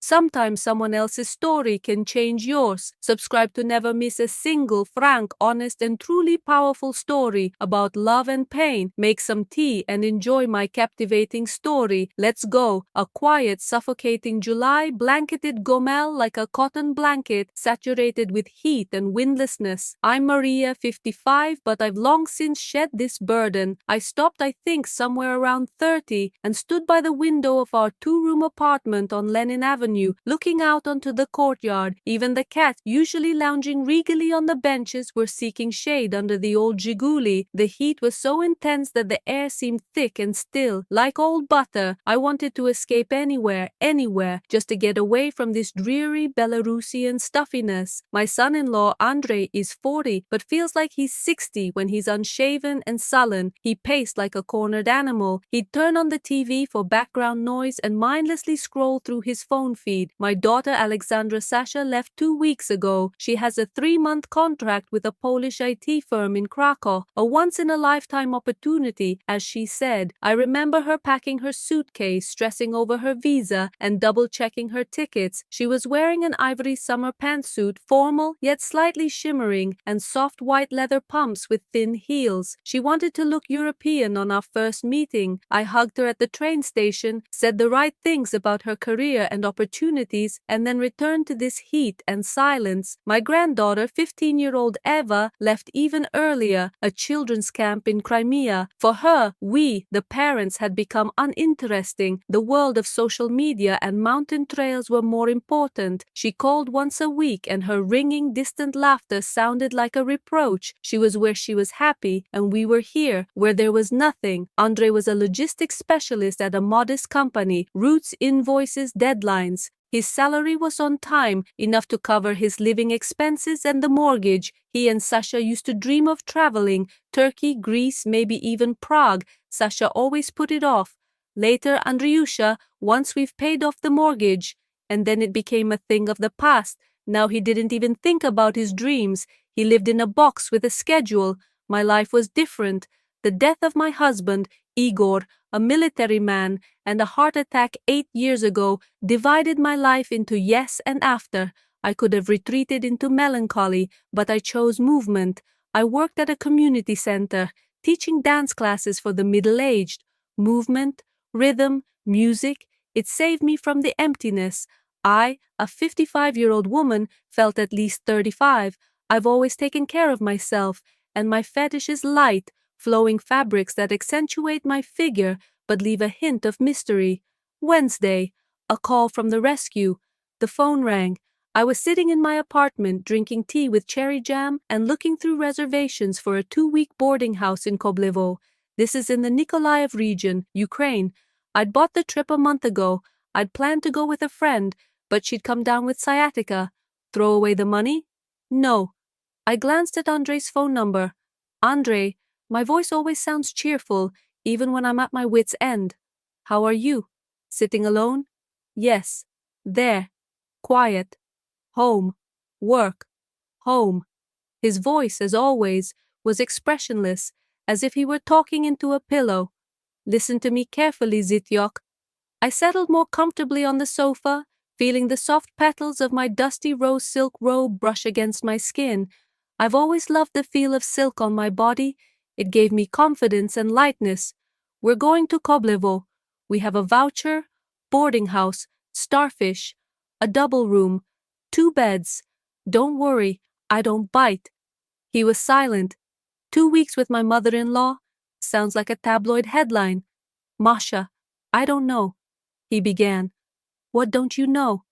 Sometimes someone else's story can change yours. Subscribe to never miss a single frank, honest, and truly powerful story about love and pain. Make some tea and enjoy my captivating story. Let's go. A quiet, suffocating July blanketed Gomel like a cotton blanket, saturated with heat and windlessness. I'm Maria, 55, but I've long since shed this burden. I stopped, I think, somewhere around 30, and stood by the window of our two-room apartment on Lenin Avenue, looking out onto the courtyard. Even the cats, usually lounging regally on the benches, were seeking shade under the old Zhiguli. The heat was so intense that the air seemed thick and still, like old butter. I wanted to escape anywhere, just to get away from this dreary Belarusian stuffiness. My son-in-law, Andrei, is 40, but feels like he's 60 when he's unshaven and sullen. He paced like a cornered animal. He'd turn on the TV for background noise and mindlessly scroll through his phone feed. My daughter, Alexandra Sasha, left 2 weeks ago. She has a 3-month contract with a Polish IT firm in Krakow, a once-in-a-lifetime opportunity, as she said. I remember her packing her suitcase, stressing over her visa, and double-checking her tickets. She was wearing an ivory summer pantsuit, formal yet slightly shimmering, and soft white leather pumps with thin heels. She wanted to look European on our first meeting. I hugged her at the train station, said the right things about her career and opportunities, and then returned to this heat and silence. My granddaughter, 15-year-old Eva, left even earlier, a children's camp in Crimea. For her, we, the parents, had become uninteresting. The world of social media and mountain trails were more important. She called once a week, and her ringing, distant laughter sounded like a reproach. She was where she was happy, and we were here, where there was nothing. Andrei was a logistics specialist at a modest company, routes, invoices, deadlines. His salary was on time, enough to cover his living expenses and the mortgage. He and Sasha used to dream of traveling, Turkey, Greece, maybe even Prague. Sasha always put it off. Later, Andriusha, once we've paid off the mortgage. And then it became a thing of the past. Now he didn't even think about his dreams. He lived in a box with a schedule. My life was different. The death of my husband, Igor, a military man, and a heart attack 8 years ago divided my life into yes and after. I could have retreated into melancholy, but I chose movement. I worked at a community center, teaching dance classes for the middle-aged. Movement, rhythm, music, it saved me from the emptiness. I, a 55-year-old woman, felt at least 35. I've always taken care of myself, and my fetish is light, flowing fabrics that accentuate my figure but leave a hint of mystery. Wednesday, a call from the rescue. The phone rang. I was sitting in my apartment drinking tea with cherry jam and looking through reservations for a 2-week boarding house in Koblevo. This is in the Nikolaev region, Ukraine. I'd bought the trip a month ago. I'd planned to go with a friend, but she'd come down with sciatica. Throw away the money? No. I glanced at Andrei's phone number. Andrei, my voice always sounds cheerful, even when I'm at my wit's end. How are you? Sitting alone? Yes. There. Quiet. Home. Work. Home. His voice, as always, was expressionless, as if he were talking into a pillow. Listen to me carefully, Zityok. I settled more comfortably on the sofa, feeling the soft petals of my dusty rose silk robe brush against my skin. I've always loved the feel of silk on my body. It gave me confidence and lightness. We're going to Koblevo. We have a voucher, boarding house, starfish, a double room, 2 beds. Don't worry, I don't bite. He was silent. 2 weeks with my mother-in-law? Sounds like a tabloid headline. Masha, I don't know. He began. What don't you know?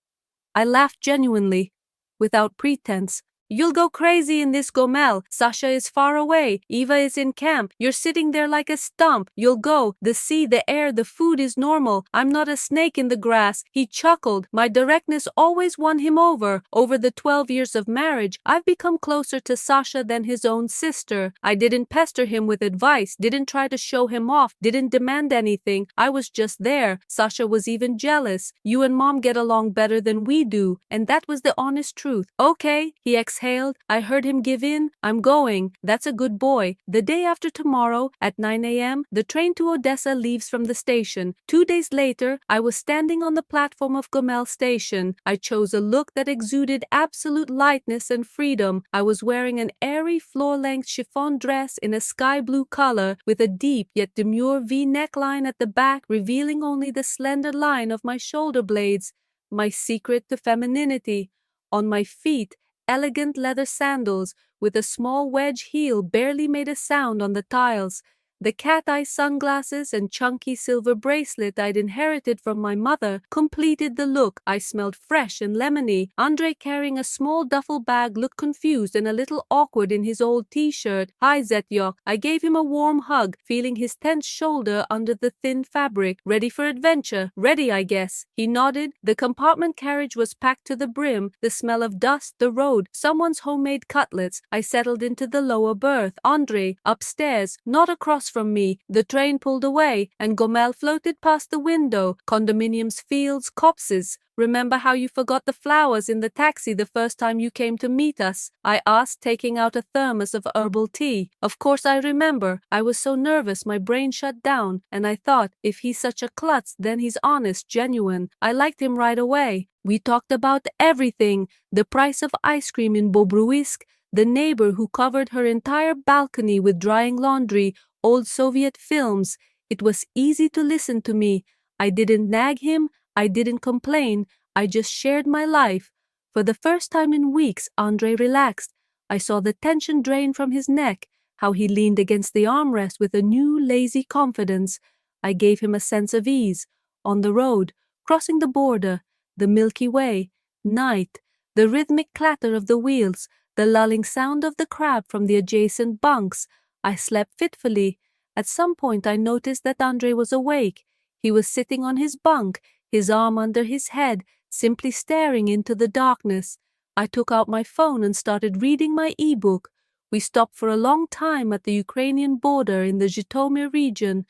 I laughed genuinely, without pretense. You'll go crazy in this Gomel. Sasha is far away. Eva is in camp. You're sitting there like a stump. You'll go. The sea, the air, the food is normal. I'm not a snake in the grass. He chuckled. My directness always won him over. Over the 12 years of marriage, I've become closer to Sasha than his own sister. I didn't pester him with advice, didn't try to show him off, didn't demand anything. I was just there. Sasha was even jealous. You and Mom get along better than we do. And that was the honest truth. Okay, he accepted exhaled. I heard him give in. I'm going. That's a good boy. The day after tomorrow, at 9 a.m., the train to Odessa leaves from the station. 2 days later, I was standing on the platform of Gomel station. I chose a look that exuded absolute lightness and freedom. I was wearing an airy floor-length chiffon dress in a sky blue color with a deep yet demure V neckline at the back revealing only the slender line of my shoulder blades, my secret to femininity. On my feet, elegant leather sandals with a small wedge heel barely made a sound on the tiles. The cat-eye sunglasses and chunky silver bracelet I'd inherited from my mother completed the look. I smelled fresh and lemony. Andre, carrying a small duffel bag, looked confused and a little awkward in his old t-shirt. Hi, Zetyok. I gave him a warm hug, feeling his tense shoulder under the thin fabric. Ready for adventure? Ready, I guess. He nodded. The compartment carriage was packed to the brim. The smell of dust, the road, someone's homemade cutlets. I settled into the lower berth. Andre, upstairs, not across from me. The train pulled away, and Gomel floated past the window. Condominiums, fields, copses. Remember how you forgot the flowers in the taxi the first time you came to meet us? I asked, taking out a thermos of herbal tea. Of course I remember. I was so nervous my brain shut down, and I thought, if he's such a klutz, then he's honest, genuine. I liked him right away. We talked about everything. The price of ice cream in Bobruisk, the neighbor who covered her entire balcony with drying laundry, old Soviet films. It was easy to listen to me. I didn't nag him. I didn't complain. I just shared my life. For the first time in weeks, Andre relaxed. I saw the tension drain from his neck, how he leaned against the armrest with a new, lazy confidence. I gave him a sense of ease. On the road, crossing the border, the Milky Way, night, the rhythmic clatter of the wheels, the lulling sound of the crab from the adjacent bunks. I slept fitfully. At some point I noticed that Andre was awake. He was sitting on his bunk, his arm under his head, simply staring into the darkness. I took out my phone and started reading my e-book. We stopped for a long time at the Ukrainian border in the Zhytomyr region.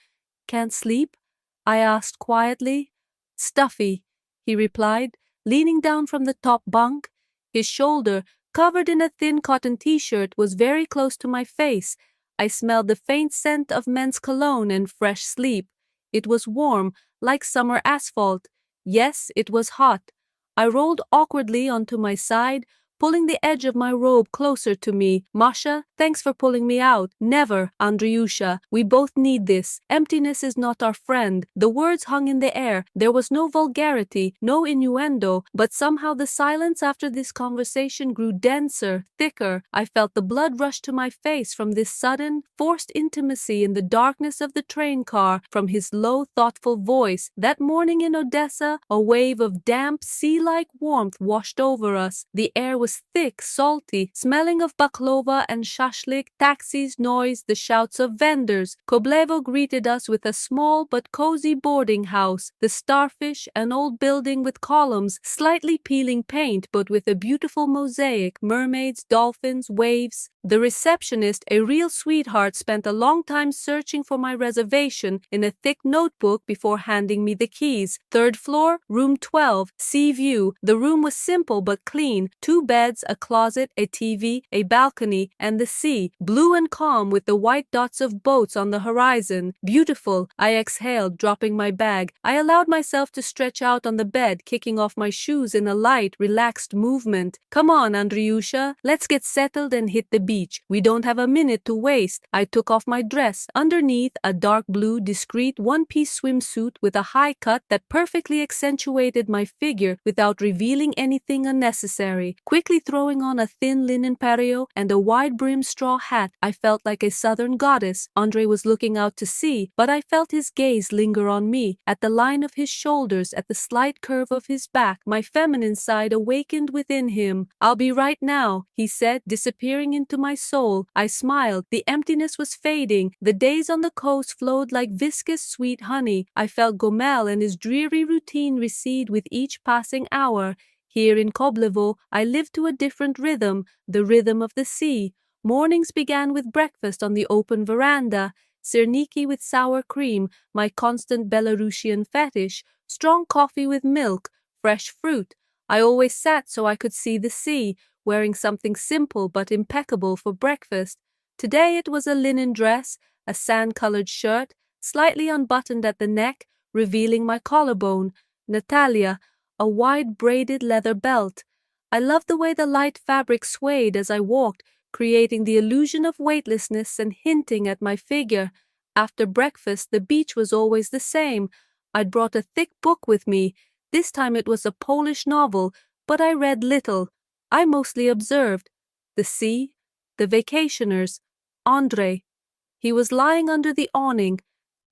Can't sleep? I asked quietly. Stuffy, he replied, leaning down from the top bunk. His shoulder, covered in a thin cotton t-shirt, was very close to my face. I smelled the faint scent of men's cologne and fresh sleep. It was warm, like summer asphalt. Yes, it was hot. I rolled awkwardly onto my side, pulling the edge of my robe closer to me. Masha, thanks for pulling me out. Never, Andreyusha. We both need this. Emptiness is not our friend. The words hung in the air. There was no vulgarity, no innuendo, but somehow the silence after this conversation grew denser, thicker. I felt the blood rush to my face from this sudden, forced intimacy in the darkness of the train car, from his low, thoughtful voice. That morning in Odessa, a wave of damp, sea-like warmth washed over us. The air was thick, salty, smelling of baklava and shashlik, taxis, noise, the shouts of vendors. Koblevo greeted us with a small but cozy boarding house, the Starfish, an old building with columns, slightly peeling paint but with a beautiful mosaic, mermaids, dolphins, waves. The receptionist, a real sweetheart, spent a long time searching for my reservation in a thick notebook before handing me the keys. 3rd floor, room 12, sea view. The room was simple but clean. 2 beds, a closet, a TV, a balcony, and the sea, blue and calm with the white dots of boats on the horizon. Beautiful, I exhaled, dropping my bag. I allowed myself to stretch out on the bed, kicking off my shoes in a light, relaxed movement. Come on, Andreyusha, let's get settled and hit the beach. We don't have a minute to waste. I took off my dress. Underneath, a dark blue, discreet one-piece swimsuit with a high cut that perfectly accentuated my figure without revealing anything unnecessary. Quickly throwing on a thin linen pareo and a wide-brimmed straw hat, I felt like a southern goddess. Andre was looking out to sea, but I felt his gaze linger on me, at the line of his shoulders, at the slight curve of his back. My feminine side awakened within him. I'll be right now, he said, disappearing into my soul. I smiled. The emptiness was fading. The days on the coast flowed like viscous sweet honey. I felt Gomel and his dreary routine recede with each passing hour. Here in Koblevo, I lived to a different rhythm, the rhythm of the sea. Mornings began with breakfast on the open veranda, sirniki with sour cream, my constant Belarusian fetish, strong coffee with milk, fresh fruit. I always sat so I could see the sea. wearing something simple but impeccable for breakfast. Today it was a linen dress, a sand-colored shirt, slightly unbuttoned at the neck, revealing my collarbone. Natalia, a wide braided leather belt. I loved the way the light fabric swayed as I walked, creating the illusion of weightlessness and hinting at my figure. After breakfast, the beach was always the same. I'd brought a thick book with me. This time it was a Polish novel, but I read little. I mostly observed. The sea, the vacationers, Andrei. He was lying under the awning.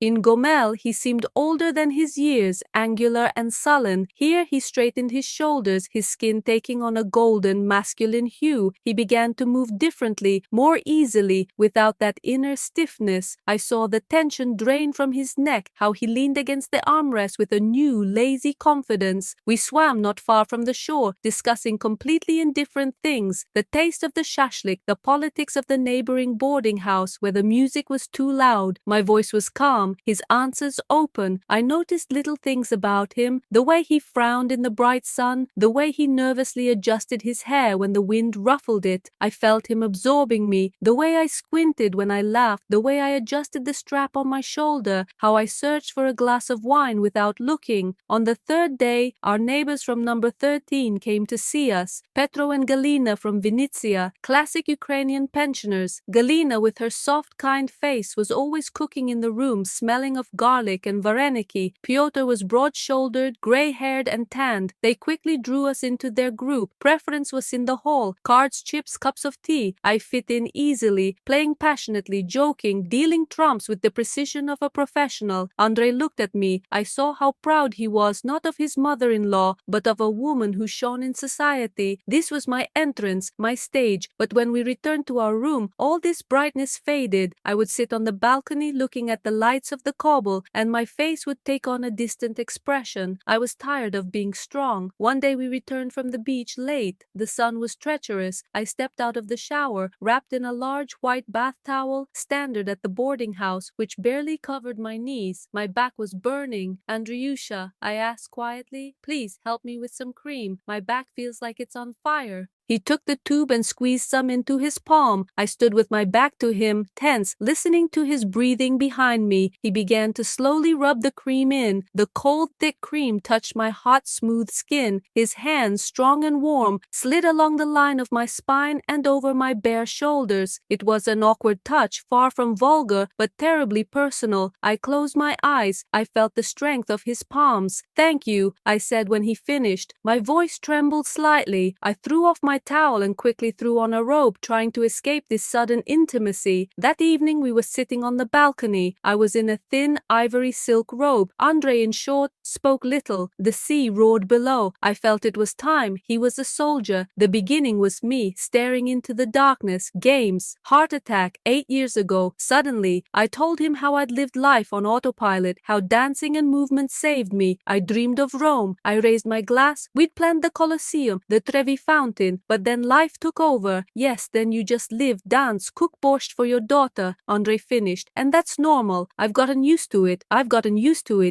In Gomel, he seemed older than his years, angular and sullen. Here he straightened his shoulders, his skin taking on a golden, masculine hue. He began to move differently, more easily, without that inner stiffness. I saw the tension drain from his neck, how he leaned against the armrest with a new, lazy confidence. We swam not far from the shore, discussing completely indifferent things, the taste of the shashlik, the politics of the neighboring boarding house where the music was too loud. My voice was calm, his answers open. I noticed little things about him, the way he frowned in the bright sun, the way he nervously adjusted his hair when the wind ruffled it. I felt him absorbing me, the way I squinted when I laughed, the way I adjusted the strap on my shoulder, how I searched for a glass of wine without looking. On the third day, our neighbors from number 13 came to see us. Petro and Galina from Vinnytsia, classic Ukrainian pensioners. Galina, with her soft, kind face, was always cooking in the room, smelling of garlic and vareniki. Pyotr was broad-shouldered, gray-haired and tanned. They quickly drew us into their group. Preference was in the hall. Cards, chips, cups of tea. I fit in easily, playing passionately, joking, dealing trumps with the precision of a professional. Andrei looked at me. I saw how proud he was, not of his mother-in-law, but of a woman who shone in society. This was my entrance, my stage. But when we returned to our room, all this brightness faded. I would sit on the balcony looking at the lights of the cobble, and my face would take on a distant expression. I was tired of being strong. One day we returned from the beach late. The sun was treacherous. I stepped out of the shower, wrapped in a large white bath towel, standard at the boarding house, which barely covered my knees. My back was burning. Andreyusha, I asked quietly, please help me with some cream. My back feels like it's on fire. He took the tube and squeezed some into his palm. I stood with my back to him, tense, listening to his breathing behind me. He began to slowly rub the cream in. The cold, thick cream touched my hot, smooth skin. His hands, strong and warm, slid along the line of my spine and over my bare shoulders. It was an awkward touch, far from vulgar, but terribly personal. I closed my eyes. I felt the strength of his palms. Thank you, I said when he finished. My voice trembled slightly. I threw off my towel and quickly threw on a robe, trying to escape this sudden intimacy. That evening we were sitting on the balcony. I was in a thin ivory silk robe. Andrei, in short, spoke little. The sea roared below. I felt it was time. He was a soldier. The beginning was me, staring into the darkness. Games. Heart attack 8 years ago. Suddenly, I told him how I'd lived life on autopilot, how dancing and movement saved me. I dreamed of Rome. I raised my glass. We'd planned the Colosseum, the Trevi Fountain. But then life took over. Yes, then you just live, dance, cook borscht for your daughter, Andrei finished. And that's normal. I've gotten used to it,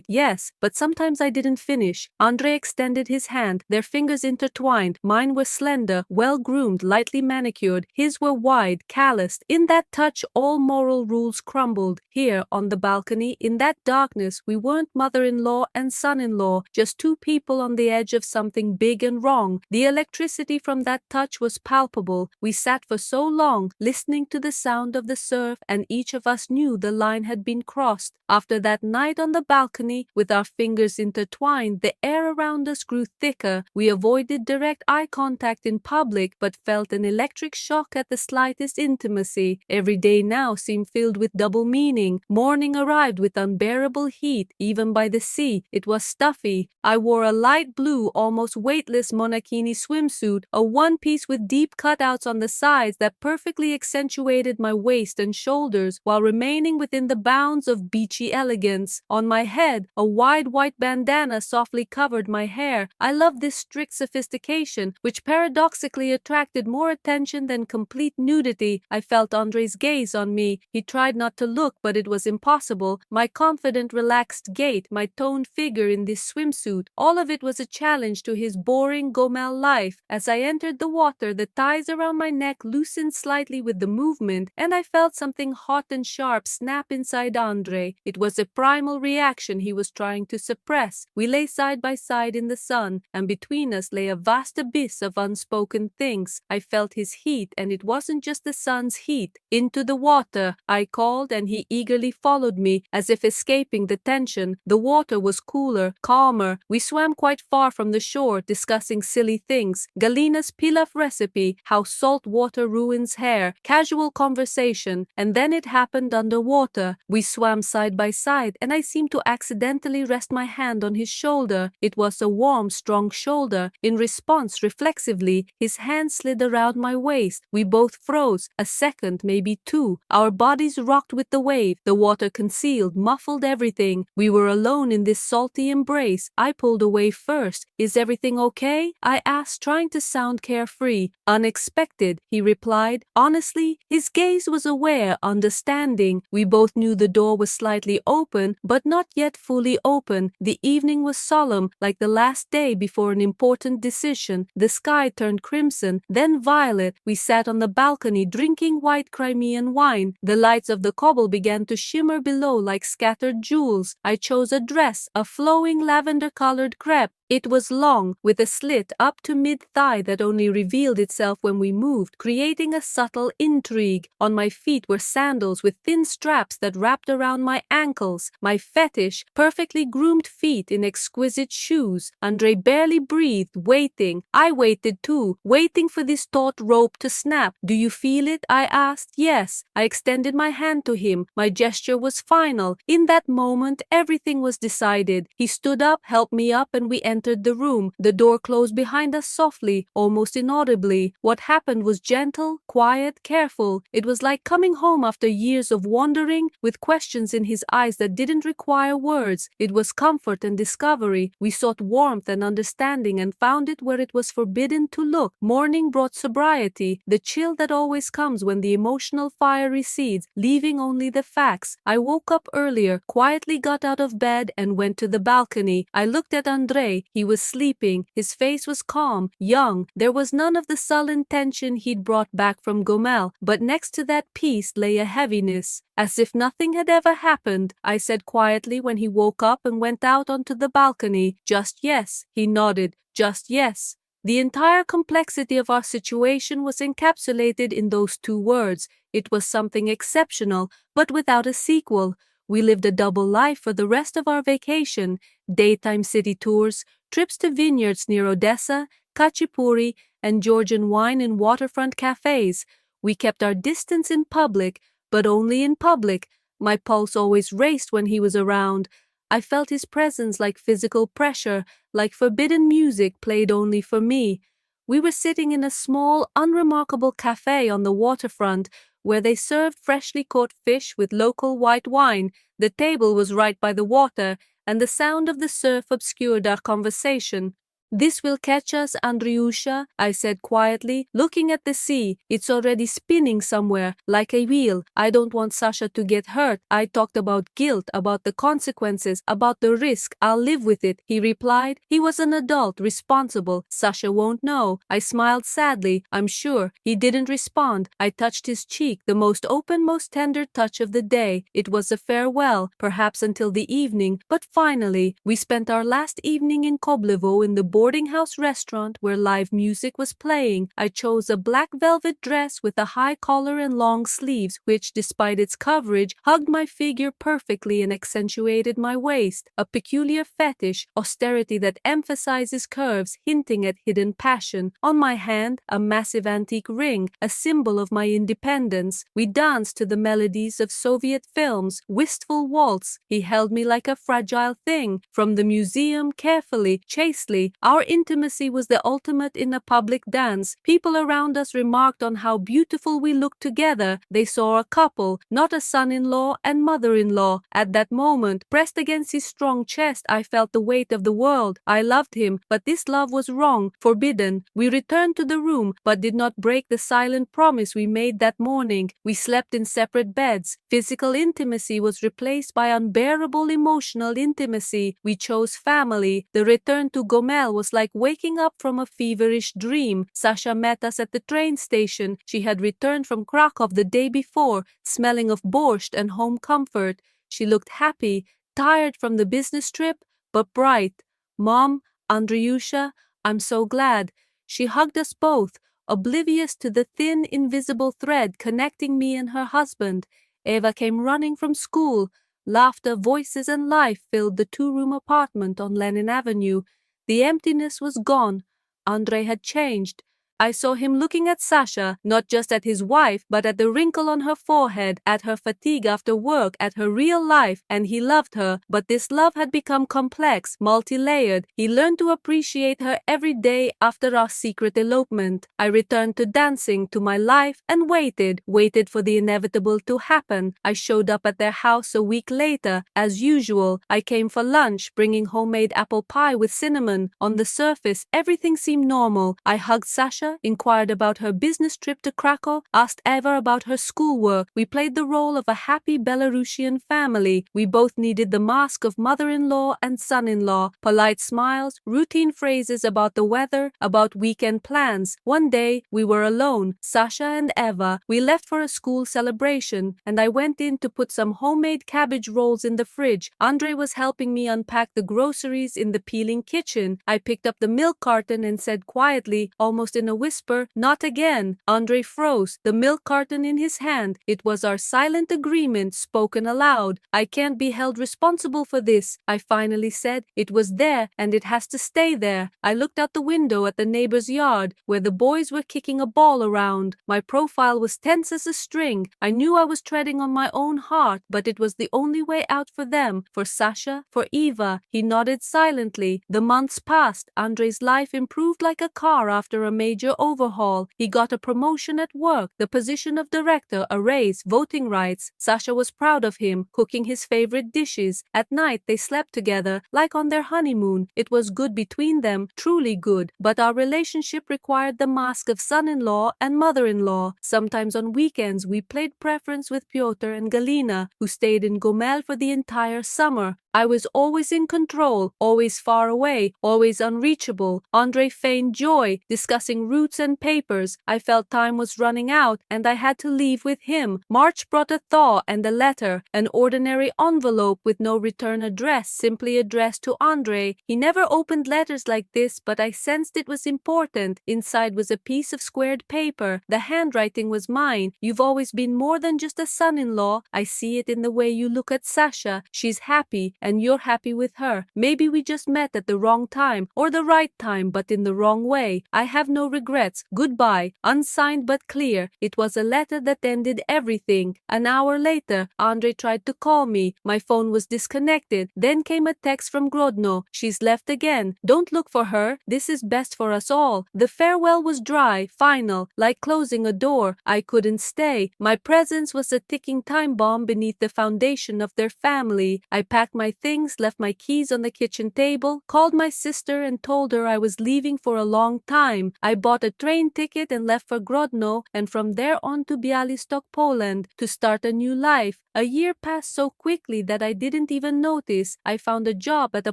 yes. But sometimes I didn't finish. Andrei extended his hand. Their fingers intertwined. Mine were slender, well-groomed, lightly manicured. His were wide, calloused. In that touch, all moral rules crumbled. Here, on the balcony, in that darkness, we weren't mother-in-law and son-in-law, just two people on the edge of something big and wrong. The electricity from that touch was palpable. We sat for so long, listening to the sound of the surf, and each of us knew the line had been crossed. After that night on the balcony, with our fingers intertwined, the air around us grew thicker. We avoided direct eye contact in public, but felt an electric shock at the slightest intimacy. Every day now seemed filled with double meaning. Morning arrived with unbearable heat, even by the sea. It was stuffy. I wore a light blue, almost weightless monachini swimsuit, a one-piece with deep cutouts on the sides that perfectly accentuated my waist and shoulders while remaining within the bounds of beachy elegance. On my head, a wide white bandana softly covered my hair. I loved this strict sophistication, which paradoxically attracted more attention than complete nudity. I felt Andrei's gaze on me. He tried not to look, but it was impossible. My confident, relaxed gait, my toned figure in this swimsuit, all of it was a challenge to his boring Gomel life. As I entered the the water, the ties around my neck loosened slightly with the movement, and I felt something hot and sharp snap inside Andre. It was a primal reaction he was trying to suppress. We lay side by side in the sun, and between us lay a vast abyss of unspoken things. I felt his heat, and it wasn't just the sun's heat. "Into the water," I called, and he eagerly followed me, as if escaping the tension. The water was cooler, calmer. We swam quite far from the shore, discussing silly things. Galina's pilaf recipe, how salt water ruins hair, casual conversation, and then it happened underwater. We swam side by side, and I seemed to accidentally rest my hand on his shoulder. It was a warm, strong shoulder. In response, reflexively, his hand slid around my waist. We both froze, a second, maybe two. Our bodies rocked with the wave. The water concealed, muffled everything. We were alone in this salty embrace. I pulled away first. "Is everything okay?" I asked, trying to sound carefree. "Unexpected," he replied. Honestly, his gaze was aware, understanding. We both knew the door was slightly open, but not yet fully open. The evening was solemn, like the last day before an important decision. The sky turned crimson, then violet. We sat on the balcony drinking white Crimean wine. The lights of the cobble began to shimmer below like scattered jewels. I chose a dress, a flowing lavender-colored crepe. It was long, with a slit up to mid-thigh that only revealed itself when we moved, creating a subtle intrigue. On my feet were sandals with thin straps that wrapped around my ankles. My fetish, perfectly groomed feet in exquisite shoes. Andre barely breathed, waiting. I waited too, waiting for this taut rope to snap. "Do you feel it?" I asked. "Yes." I extended my hand to him. My gesture was final. In that moment, everything was decided. He stood up, helped me up, and we entered the room. The door closed behind us softly, almost inaudibly. What happened was gentle, quiet, careful. It was like coming home after years of wandering, with questions in his eyes that didn't require words. It was comfort and discovery. We sought warmth and understanding and found it where it was forbidden to look. Morning brought sobriety, the chill that always comes when the emotional fire recedes, leaving only the facts. I woke up earlier, quietly got out of bed, and went to the balcony. I looked at Andre. He was sleeping. His face was calm, young. There was none of the sullen tension he'd brought back from Gomel, but next to that peace lay a heaviness. "As if nothing had ever happened," I said quietly when he woke up and went out onto the balcony. "Just yes," he nodded. "Just yes." The entire complexity of our situation was encapsulated in those two words. It was something exceptional, but without a sequel. We lived a double life for the rest of our vacation. Daytime city tours, trips to vineyards near Odessa, khachapuri, and Georgian wine in waterfront cafes. We kept our distance in public, but only in public. My pulse always raced when he was around. I felt his presence like physical pressure, like forbidden music played only for me. We were sitting in a small, unremarkable cafe on the waterfront, where they served freshly caught fish with local white wine. The table was right by the water, and the sound of the surf obscured our conversation. "This will catch us, Andriusha," I said quietly, looking at the sea. "It's already spinning somewhere, like a wheel. I don't want Sasha to get hurt." I talked about guilt, about the consequences, about the risk. "I'll live with it," he replied. He was an adult, responsible. "Sasha won't know." I smiled sadly. "I'm sure." He didn't respond. I touched his cheek, the most open, most tender touch of the day. It was a farewell, perhaps until the evening, but finally, we spent our last evening in Koblevo in the boarding house restaurant where live music was playing. I chose a black velvet dress with a high collar and long sleeves, which, despite its coverage, hugged my figure perfectly and accentuated my waist. A peculiar fetish, austerity that emphasizes curves, hinting at hidden passion. On my hand, a massive antique ring, a symbol of my independence. We danced to the melodies of Soviet films, wistful waltz. He held me like a fragile thing. From the museum, carefully, chastely, our intimacy was the ultimate in a public dance. People around us remarked on how beautiful we looked together. They saw a couple, not a son-in-law and mother-in-law. At that moment, pressed against his strong chest, I felt the weight of the world. I loved him, but this love was wrong, forbidden. We returned to the room, but did not break the silent promise we made that morning. We slept in separate beds. Physical intimacy was replaced by unbearable emotional intimacy. We chose family. The return to Gomel was like waking up from a feverish dream. Sasha met us at the train station. She had returned from Krakow the day before, smelling of borscht and home comfort. She looked happy, tired from the business trip, but bright. "Mom, Andreyusha, I'm so glad." She hugged us both, oblivious to the thin, invisible thread connecting me and her husband. Eva came running from school. Laughter, voices, and life filled the two-room apartment on Lenin Avenue. The emptiness was gone. Andrei had changed. I saw him looking at Sasha, not just at his wife, but at the wrinkle on her forehead, at her fatigue after work, at her real life, and he loved her. But this love had become complex, multi-layered. He learned to appreciate her every day after our secret elopement. I returned to dancing, to my life, and waited for the inevitable to happen. I showed up at their house a week later. As usual, I came for lunch, bringing homemade apple pie with cinnamon. On the surface, everything seemed normal. I hugged Sasha, inquired about her business trip to Krakow, asked Eva about her schoolwork. We played the role of a happy Belarusian family. We both needed the mask of mother-in-law and son-in-law, polite smiles, routine phrases about the weather, about weekend plans. One day, we were alone, Sasha and Eva. We left for a school celebration, and I went in to put some homemade cabbage rolls in the fridge. Andrei was helping me unpack the groceries in the peeling kitchen. I picked up the milk carton and said quietly, almost in a whisper, "Not again." Andrei froze, the milk carton in his hand. It was our silent agreement, spoken aloud. "I can't be held responsible for this," I finally said. "It was there, and it has to stay there." I looked out the window at the neighbor's yard, where the boys were kicking a ball around. My profile was tense as a string. I knew I was treading on my own heart, but it was the only way out for them, for Sasha, for Eva. He nodded silently. The months passed. Andrei's life improved like a car after a major overhaul. He got a promotion at work, the position of director, a raise, voting rights. Sasha was proud of him, cooking his favorite dishes. At night they slept together, like on their honeymoon. It was good between them, truly good, but our relationship required the mask of son-in-law and mother-in-law. Sometimes on weekends we played preference with Pyotr and Galina, who stayed in Gomel for the entire summer. I was always in control, always far away, always unreachable. Andrei feigned joy, discussing routes and papers. I felt time was running out, and I had to leave with him. March brought a thaw and a letter, an ordinary envelope with no return address, simply addressed to Andrei. He never opened letters like this, but I sensed it was important. Inside was a piece of squared paper. The handwriting was mine. "You've always been more than just a son-in-law. I see it in the way you look at Sasha. She's happy, and you're happy with her. Maybe we just met at the wrong time, or the right time, but in the wrong way. I have no regrets. Goodbye." Unsigned but clear. It was a letter that ended everything. An hour later, Andrei tried to call me. My phone was disconnected. Then came a text from Grodno. "She's left again. Don't look for her. This is best for us all." The farewell was dry, final, like closing a door. I couldn't stay. My presence was a ticking time bomb beneath the foundation of their family. I packed my things, left my keys on the kitchen table, called my sister and told her I was leaving for a long time. I bought a train ticket and left for Grodno, and from there on to Bialystok, Poland, to start a new life. A year passed so quickly that I didn't even notice. I found a job at a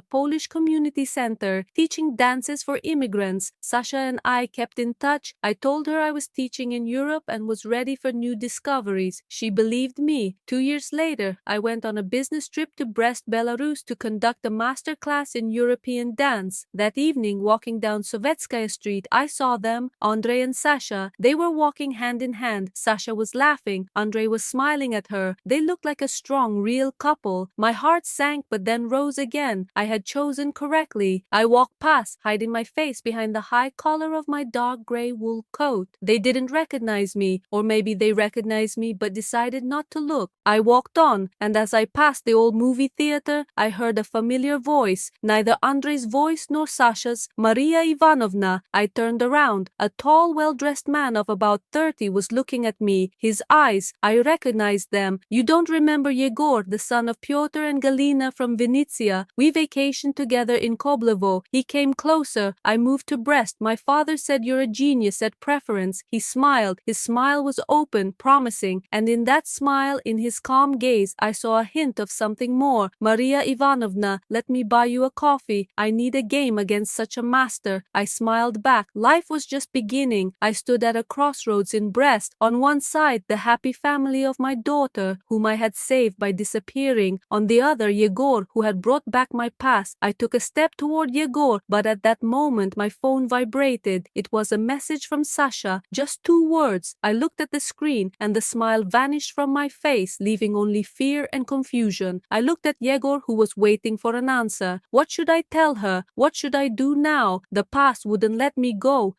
Polish community center, teaching dances for immigrants. Sasha and I kept in touch. I told her I was teaching in Europe and was ready for new discoveries. She believed me. 2 years later, I went on a business trip to Brest, Belarus to conduct a master class in European dance. That evening, walking down Sovetskaya Street, I saw them, Andrei and Sasha. They were walking hand in hand. Sasha was laughing. Andrei was smiling at her. They looked like a strong, real couple. My heart sank but then rose again. I had chosen correctly. I walked past, hiding my face behind the high collar of my dark gray wool coat. They didn't recognize me, or maybe they recognized me but decided not to look. I walked on, and as I passed the old movie theater, I heard a familiar voice, neither Andrei's voice nor Sasha's. "Maria Ivanovna." I turned around. A tall, well-dressed man of about 30 was looking at me. His eyes, I recognized them. "You don't remember Yegor, the son of Pyotr and Galina from Vinnytsia? We vacationed together in Koblevo." He came closer. I moved to Brest. "My father said you're a genius at preference." He smiled. His smile was open, promising, and in that smile, in his calm gaze, I saw a hint of something more. "Maria Maria Ivanovna, let me buy you a coffee. I need a game against such a master. I smiled back. Life was just beginning. I stood at a crossroads in Brest. On one side, the happy family of my daughter, whom I had saved by disappearing. On the other, Yegor, who had brought back my past. I took a step toward Yegor, but at that moment my phone vibrated. It was a message from Sasha, just 2 words. I looked at the screen and the smile vanished from my face, leaving only fear and confusion. I looked at Yegor, who was waiting for an answer. What should I tell her? What should I do now? The past wouldn't let me go.